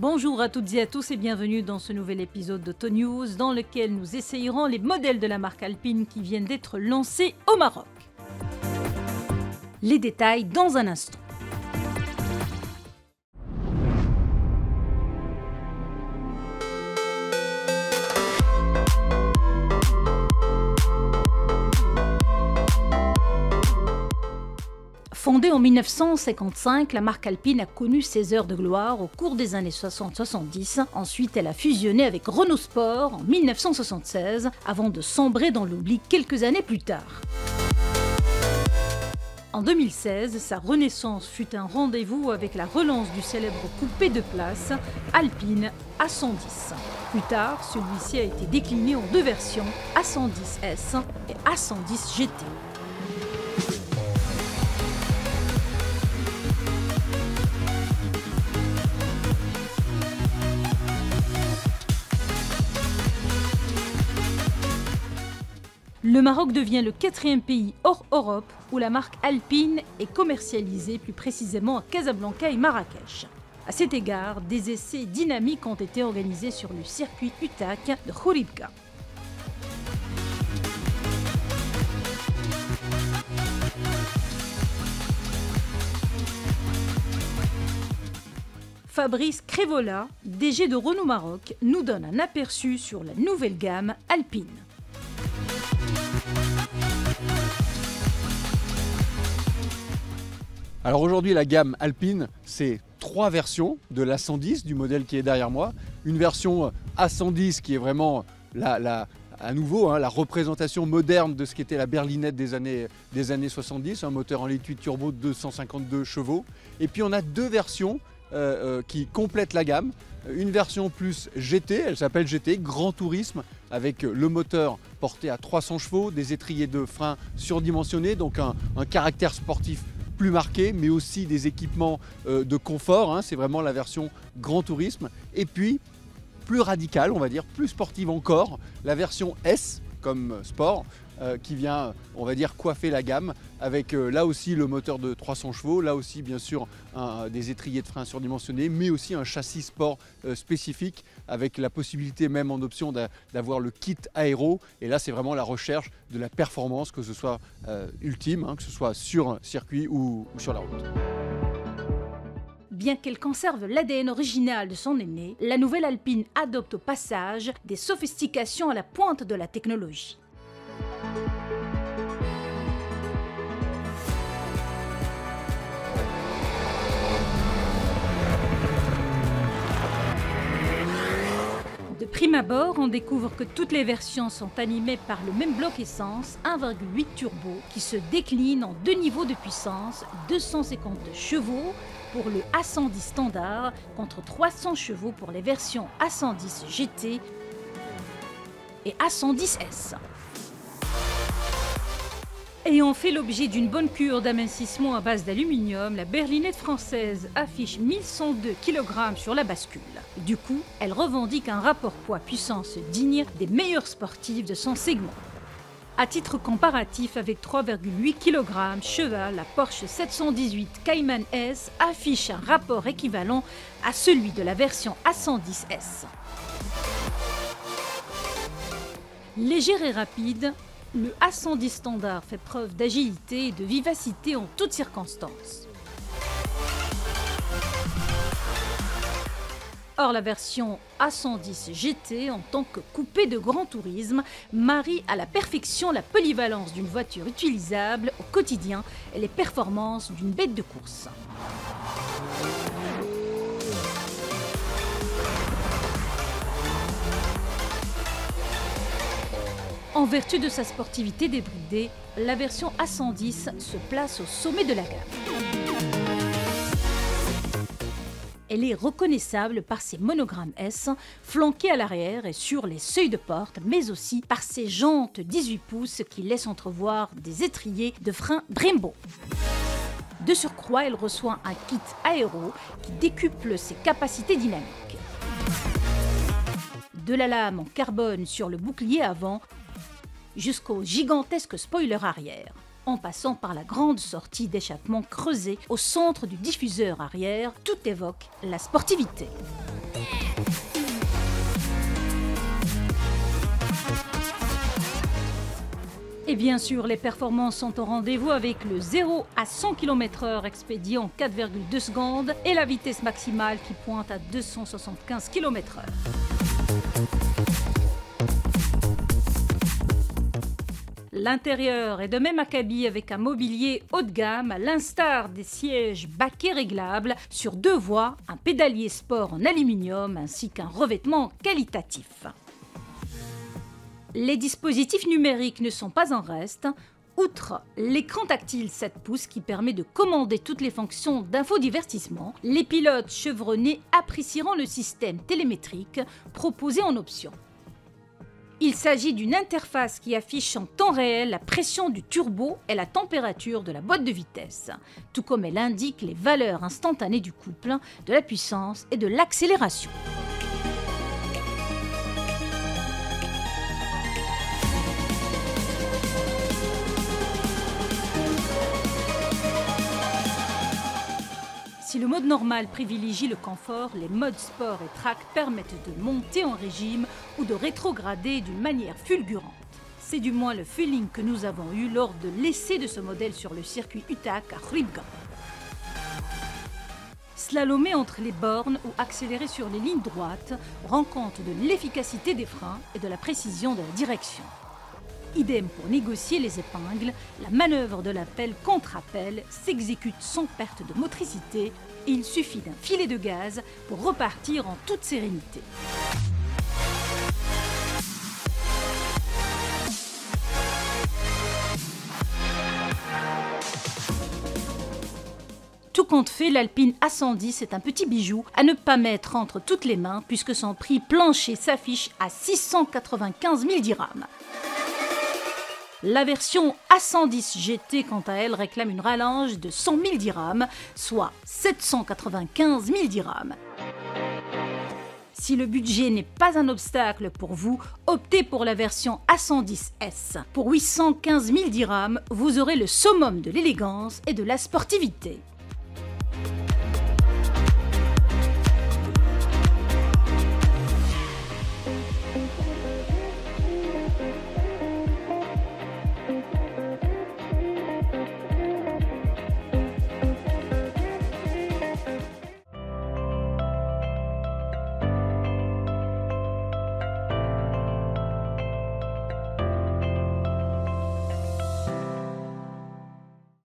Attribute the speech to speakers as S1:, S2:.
S1: Bonjour à toutes et à tous et bienvenue dans ce nouvel épisode d'AutoNews dans lequel nous essayerons les modèles de la marque Alpine qui viennent d'être lancés au Maroc. Les détails dans un instant. Fondée en 1955, la marque Alpine a connu ses heures de gloire au cours des années 60-70. Ensuite, elle a fusionné avec Renault Sport en 1976, avant de sombrer dans l'oubli quelques années plus tard. En 2016, sa renaissance fut un rendez-vous avec la relance du célèbre coupé de place Alpine A110. Plus tard, celui-ci a été décliné en deux versions, A110S et A110 GT. Le Maroc devient le 4e pays hors Europe où la marque Alpine est commercialisée, plus précisément à Casablanca et Marrakech. À cet égard, des essais dynamiques ont été organisés sur le circuit UTAC de Khouribga. Fabrice Crévola, DG de Renault Maroc, nous donne un aperçu sur la nouvelle gamme Alpine.
S2: Alors aujourd'hui, la gamme Alpine, c'est 3 versions de l'A110, du modèle qui est derrière moi. Une version A110 qui est vraiment à nouveau la représentation moderne de ce qu'était la berlinette des années 70, un moteur en liquide turbo de 252 chevaux. Et puis on a 2 versions qui complètent la gamme. Une version plus GT, elle s'appelle GT, Grand Tourisme, avec le moteur porté à 300 chevaux, des étriers de frein surdimensionnés, donc un caractère sportif plus marqué, mais aussi des équipements de confort, c'est vraiment la version Grand Tourisme. Et puis, plus radicale, on va dire, plus sportive encore, la version S, comme sport, qui vient, on va dire, coiffer la gamme, avec là aussi le moteur de 300 chevaux, là aussi bien sûr des étriers de frein surdimensionnés, mais aussi un châssis sport spécifique, avec la possibilité même en option d'avoir le kit aéro. Et là c'est vraiment la recherche de la performance, que ce soit ultime, que ce soit sur un circuit ou sur la route.
S1: Bien qu'elle conserve l'ADN original de son aîné, la nouvelle Alpine adopte au passage des sophistications à la pointe de la technologie. De prime abord, on découvre que toutes les versions sont animées par le même bloc essence 1,8 turbo qui se décline en 2 niveaux de puissance, 250 chevaux pour le A110 standard contre 300 chevaux pour les versions A110 GT et A110S. Ayant fait l'objet d'une bonne cure d'amincissement à base d'aluminium, la berlinette française affiche 1102 kg sur la bascule. Du coup, elle revendique un rapport poids-puissance digne des meilleurs sportifs de son segment. À titre comparatif, avec 3,8 kg cheval, la Porsche 718 Cayman S affiche un rapport équivalent à celui de la version A110S. Léger et rapide, le A110 standard fait preuve d'agilité et de vivacité en toutes circonstances. Or, la version A110 GT, en tant que coupé de grand tourisme, marie à la perfection la polyvalence d'une voiture utilisable au quotidien et les performances d'une bête de course. En vertu de sa sportivité débridée, la version A110 se place au sommet de la gamme. Elle est reconnaissable par ses monogrammes S, flanqués à l'arrière et sur les seuils de porte, mais aussi par ses jantes 18 pouces qui laissent entrevoir des étriers de frein Brembo. De surcroît, elle reçoit un kit aéro qui décuple ses capacités dynamiques. De la lame en carbone sur le bouclier avant, jusqu'au gigantesque spoiler arrière, en passant par la grande sortie d'échappement creusée au centre du diffuseur arrière, tout évoque la sportivité. Et bien sûr, les performances sont au rendez-vous avec le 0 à 100 km/h expédié en 4,2 secondes et la vitesse maximale qui pointe à 275 km/h. L'intérieur est de même acabit avec un mobilier haut de gamme, à l'instar des sièges baquets réglables sur 2 voies, un pédalier sport en aluminium ainsi qu'un revêtement qualitatif. Les dispositifs numériques ne sont pas en reste. Outre l'écran tactile 7 pouces qui permet de commander toutes les fonctions d'infodivertissement, les pilotes chevronnés apprécieront le système télémétrique proposé en option. Il s'agit d'une interface qui affiche en temps réel la pression du turbo et la température de la boîte de vitesse, tout comme elle indique les valeurs instantanées du couple, de la puissance et de l'accélération. Si le mode normal privilégie le confort, les modes sport et track permettent de monter en régime ou de rétrograder d'une manière fulgurante. C'est du moins le feeling que nous avons eu lors de l'essai de ce modèle sur le circuit UTAC à Rybga. Slalomer entre les bornes ou accélérer sur les lignes droites rend compte de l'efficacité des freins et de la précision de la direction. Idem pour négocier les épingles, la manœuvre de l'appel contre appel s'exécute sans perte de motricité et il suffit d'un filet de gaz pour repartir en toute sérénité. Tout compte fait, l'Alpine A110 est un petit bijou à ne pas mettre entre toutes les mains puisque son prix plancher s'affiche à 695 000 dirhams. La version A110 GT, quant à elle, réclame une rallonge de 100 000 dirhams, soit 795 000 dirhams. Si le budget n'est pas un obstacle pour vous, optez pour la version A110S. Pour 815 000 dirhams, vous aurez le summum de l'élégance et de la sportivité.